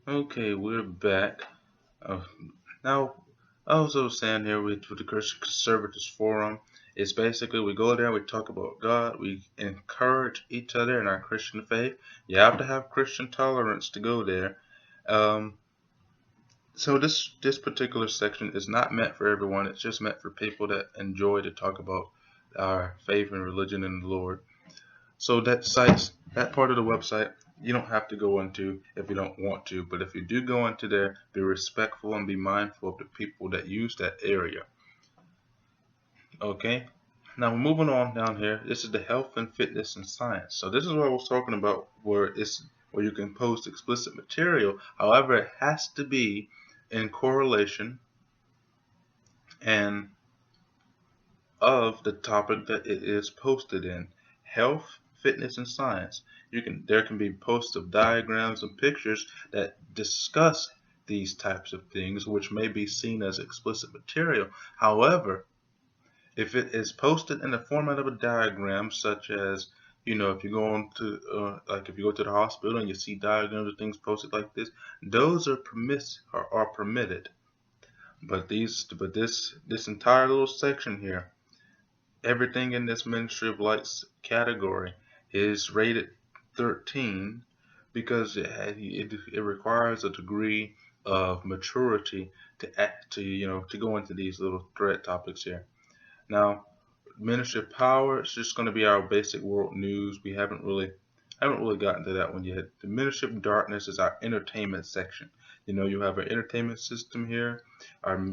Okay, we're back. Uh, now, I was saying here with the Christian Conservatives Forum, it's basically we go there, we talk about God, we encourage each other in our Christian faith. You have to have Christian tolerance to go there. Um, so this particular section is not meant for everyone. It's just meant for people that enjoy to talk about our faith and religion in the Lord. So that part of the website, you don't have to go into if you don't want to. But if you do go into there, be respectful and be mindful of the people that use that area. Okay. Now we're moving on down here. This is the health and fitness and science. So this is what I was talking about, where you can post explicit material. However, it has to be in correlation and of the topic that it is posted in. Health, fitness, and science. There can be posts of diagrams and pictures that discuss these types of things, which may be seen as explicit material. However, if it is posted in the format of a diagram, such as if you go into like if you go to the hospital and you see diagrams of things posted like this, those are permitted. But this entire little section here, everything in this Ministry of Lights category is rated 13 because it requires a degree of maturity to go into these little thread topics here. Now, Ministry of Power is just going to be our basic world news. We haven't really gotten to that one yet. The Ministry of Darkness is our entertainment section. You have an entertainment system here.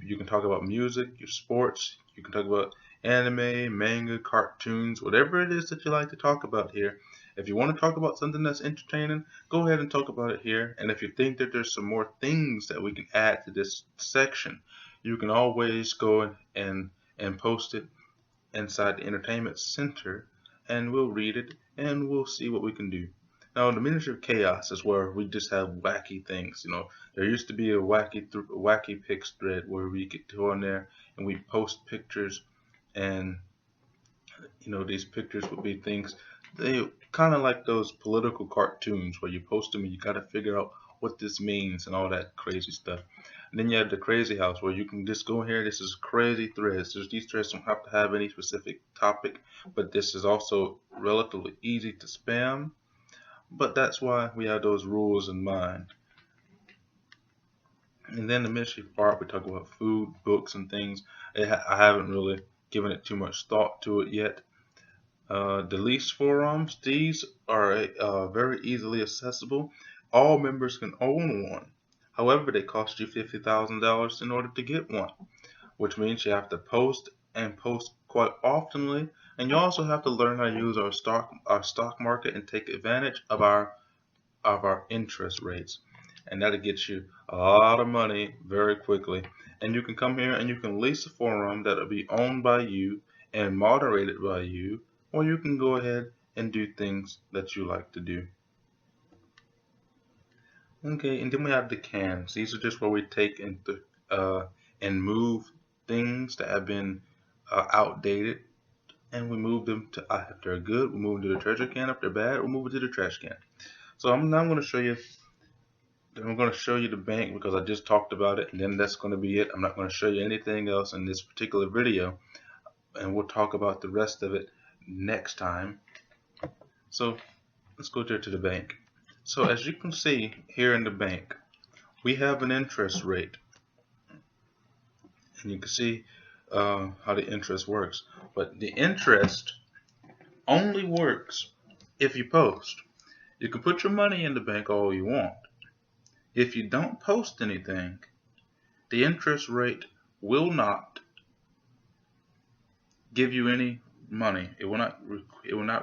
You can talk about music, your sports. You can talk about anime, manga, cartoons, whatever it is that you like to talk about here. If you want to talk about something that's entertaining, go ahead and talk about it here. And if you think that there's some more things that we can add to this section, you can always go and post it inside the entertainment center, and we'll read it and we'll see what we can do. Now, the Ministry of Chaos is where we just have wacky things. There used to be a wacky pics thread where we could go in there and we post pictures, and these pictures would be things. They kind of like those political cartoons where you post them and you got to figure out what this means and all that crazy stuff. And then you have the Crazy House where you can just go here. This is crazy threads. These threads don't have to have any specific topic, but this is also relatively easy to spam. But that's why we have those rules in mind. And then the Ministry part, we talk about food, books, and things. I haven't really given it too much thought to it yet. The lease forums, these are very easily accessible. All members can own one. However, they cost you $50,000 in order to get one, which means you have to post and post quite oftenly, and you also have to learn how to use our stock market and take advantage of our interest rates, and that'll get you a lot of money very quickly. And you can come here and you can lease a forum that'll be owned by you and moderated by you, or you can go ahead and do things that you like to do. Okay, and then we have the cans. These are just where we take and move things that have been outdated, and we move them to if they're good, we move them to the treasure can. If they're bad, we move it to the trash can. So I'm now going to show you. I'm going to show you the bank because I just talked about it, and then that's going to be it. I'm not going to show you anything else in this particular video, and we'll talk about the rest of it next time. So let's go to the bank. So as you can see here in the bank, we have an interest rate, and you can see how the interest works. But the interest only works if you post. You can put your money in the bank all you want. If you don't post anything, the interest rate will not give you any money. It will not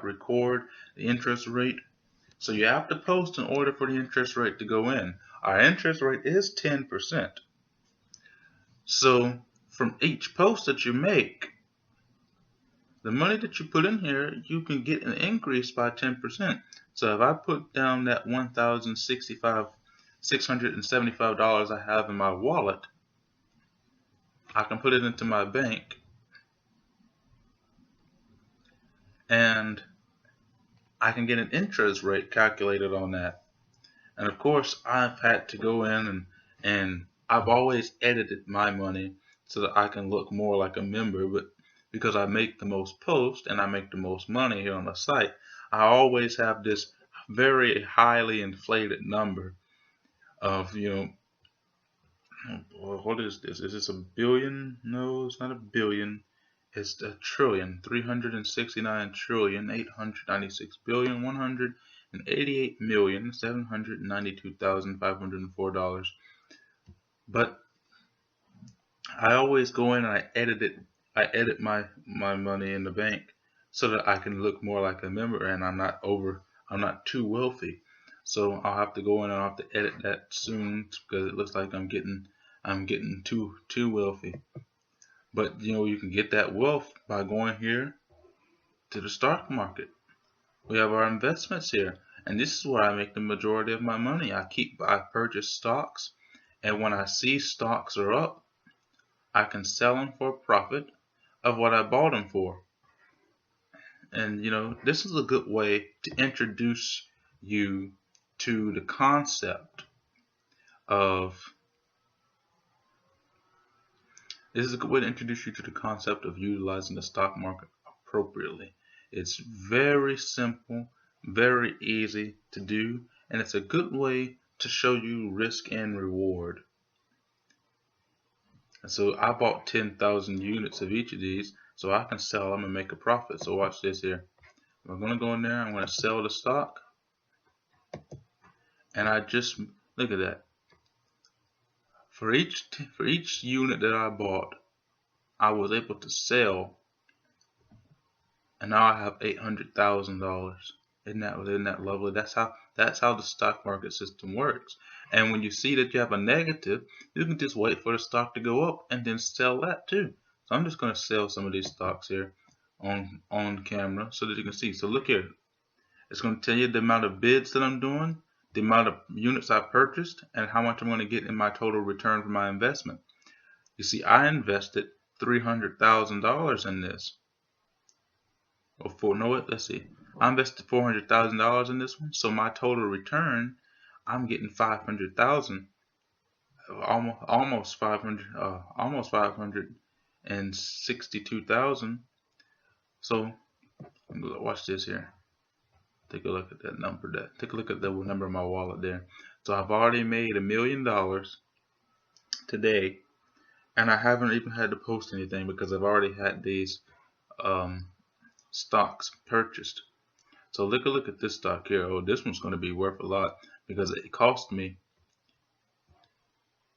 record the interest rate. So you have to post in order for the interest rate to go in. Our interest rate is 10%. So from each post that you make, the money that you put in here, you can get an increase by 10%. So if I put down that $1,675 I have in my wallet, I can put it into my bank, and I can get an interest rate calculated on that. And of course, I've had to go in and I've always edited my money so that I can look more like a member. But because I make the most posts and I make the most money here on the site, I always have this very highly inflated number of, what is this? Is this a billion? No, it's not a billion. It's a trillion. 369,896,188,792,504 dollars. But I always go in and I edit my money in the bank so that I can look more like a member and I'm not too wealthy. So I'll have to go in and I'll have to edit that soon because it looks like I'm getting too wealthy. But you can get that wealth by going here to the stock market. We have our investments here, and this is where I make the majority of my money. I purchase stocks, and when I see stocks are up, I can sell them for a profit of what I bought them for. And this is a good way to introduce you to the concept of this is a good way to introduce you to the concept of utilizing the stock market appropriately. It's very simple, very easy to do, and it's a good way to show you risk and reward. And so I bought 10,000 units of each of these, so I can sell them and make a profit. So watch this here. I'm going to go in there, I'm going to sell the stock, and I just, look at that. For each unit that I bought, I was able to sell, and now I have $800,000. Isn't that lovely? That's how the stock market system works. And when you see that you have a negative, you can just wait for the stock to go up and then sell that too. So I'm just going to sell some of these stocks here on camera so that you can see. So look here. It's going to tell you the amount of bids that I'm doing, the amount of units I purchased, and how much I'm going to get in my total return for my investment. You see, I invested $300,000 in this. Let's see. I invested $400,000 in this one, so my total return, I'm getting 500,000, almost 562,000. So watch this here. Take a look at that number. Take a look at the number of my wallet there. So I've already made $1 million today, and I haven't even had to post anything because I've already had these stocks purchased. So look at this stock here. Oh, this one's going to be worth a lot because it cost me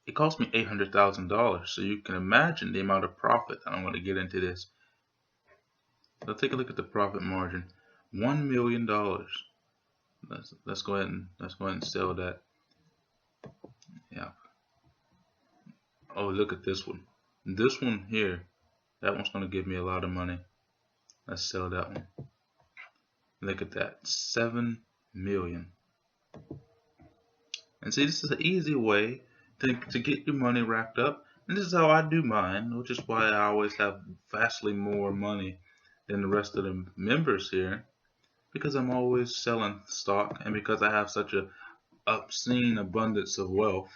$800,000. So you can imagine the amount of profit that I'm going to get into this. So take a look at the profit margin. $1 million. Let's go ahead and sell that. Yeah. Oh, look at this one. This one here, that one's going to give me a lot of money. Let's sell that one. Look at that, 7 million. And see, this is an easy way to get your money racked up. And this is how I do mine, which is why I always have vastly more money than the rest of the members here, because I'm always selling stock and because I have such a obscene abundance of wealth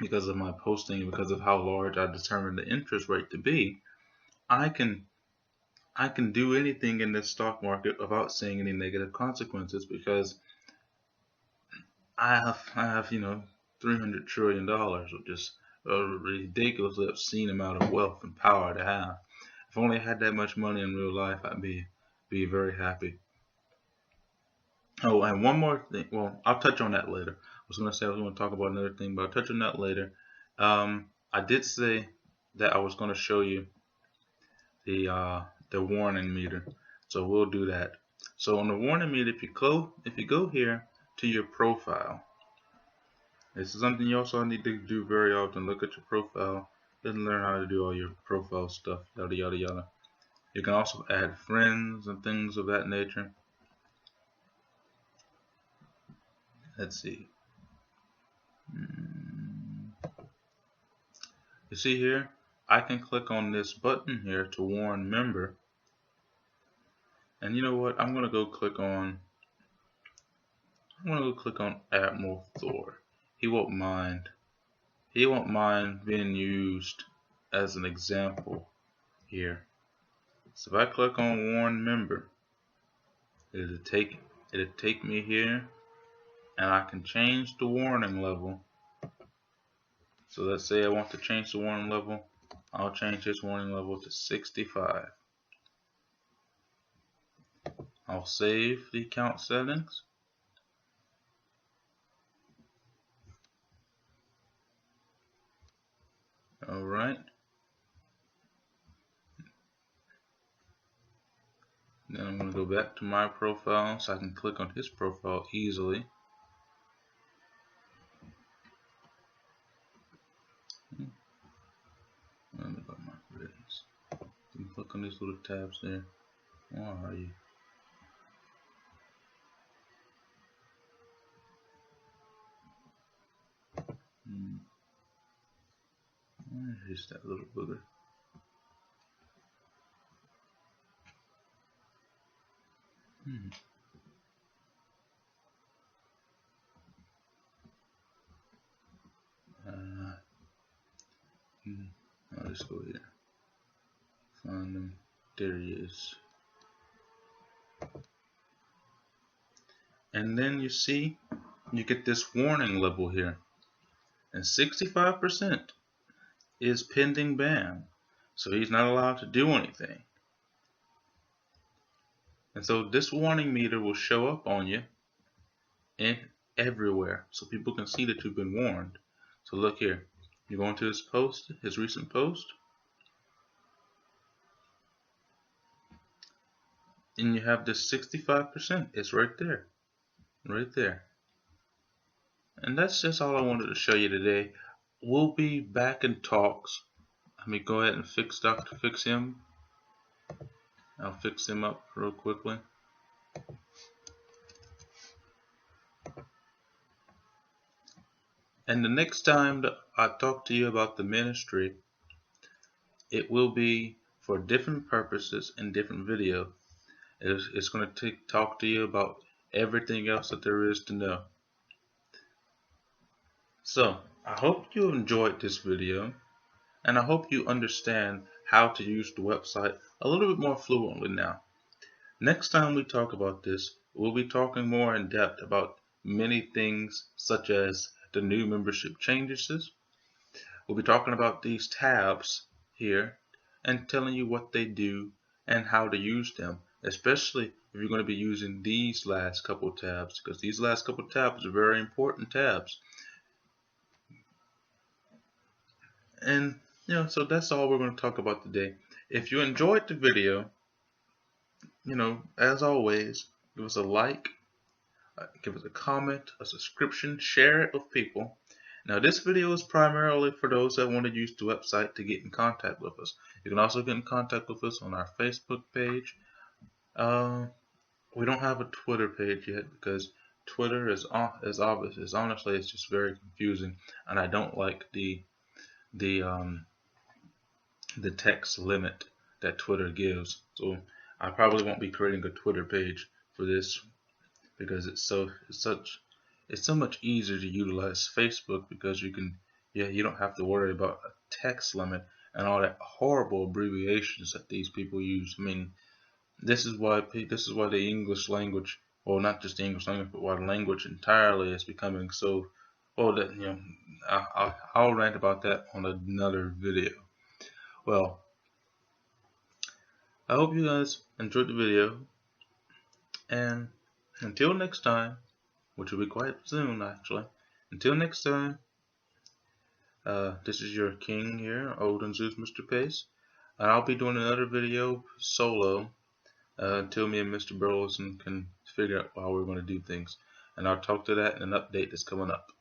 because of my posting, because of how large I determine the interest rate to be. I can do anything in this stock market without seeing any negative consequences because I have $300 trillion, which is a ridiculously obscene amount of wealth and power to have. If only I had that much money in real life, I'd be very happy. Oh, and one more thing. Well, I'll touch on that later. I was going to talk about another thing, but I'll touch on that later. I did say that I was going to show you the warning meter, so we'll do that. So on the warning meter, if you go here to your profile, this is something you also need to do very often. Look at your profile and learn how to do all your profile stuff, yada yada yada. You can also add friends and things of that nature. Let's see. You see here, I can click on this button here to warn member. And you know what? I'm going to go click on I'm gonna go click on Admiral Thor. He won't mind. He won't mind being used as an example here. So if I click on Warn Member, it'll take me here, and I can change the warning level. So let's say I want to change the warning level. I'll change this warning level to 65. I'll save the account settings. Alright. Then I'm going to go back to my profile so I can click on his profile easily. Let me go to my friends. You can click on these little tabs there. Where are you? Here's that little booger. I'll just go here. Find him. There he is. And then you see, you get this warning level here. And 65% is pending ban. So he's not allowed to do anything. And so this warning meter will show up on you and everywhere, so people can see that you've been warned. So look here, you go into his post, his recent post, and you have this 65%. It's right there, right there. And that's just all I wanted to show you today. We'll be back in talks. Let me go ahead and fix Dr. Fix Him. I'll fix him up real quickly. And the next time that I talk to you about the ministry, it will be for different purposes in different video. It's going to talk to you about everything else that there is to know. So I hope you enjoyed this video, and I hope you understand how to use the website a little bit more fluently now. Next time we talk about this, we'll be talking more in depth about many things, such as the new membership changes. We'll be talking about these tabs here and telling you what they do and how to use them, especially if you're going to be using these last couple tabs, because these last couple tabs are very important tabs. And so that's all we're going to talk about today. If you enjoyed the video, as always, give us a like, give us a comment, a subscription, share it with people. Now this video is primarily for those that want to use the website to get in contact with us. You can also get in contact with us on our Facebook page. We don't have a Twitter page yet because Twitter is obvious. Honestly, it's just very confusing, and I don't like the text limit that Twitter gives. So I probably won't be creating a Twitter page for this because it's so much easier to utilize Facebook, because you don't have to worry about a text limit and all that horrible abbreviations that these people use. I mean, this is why the English language, well, not just the English language, but why the language entirely is becoming so. Well, that I'll rant about that on another video. Well, I hope you guys enjoyed the video, and until next time, which will be quite soon actually. Until next time, this is your king here, Odin Zeus Mr. Pace, and I'll be doing another video solo until me and Mr. Burleson can figure out how we're going to do things, and I'll talk to that in an update that's coming up.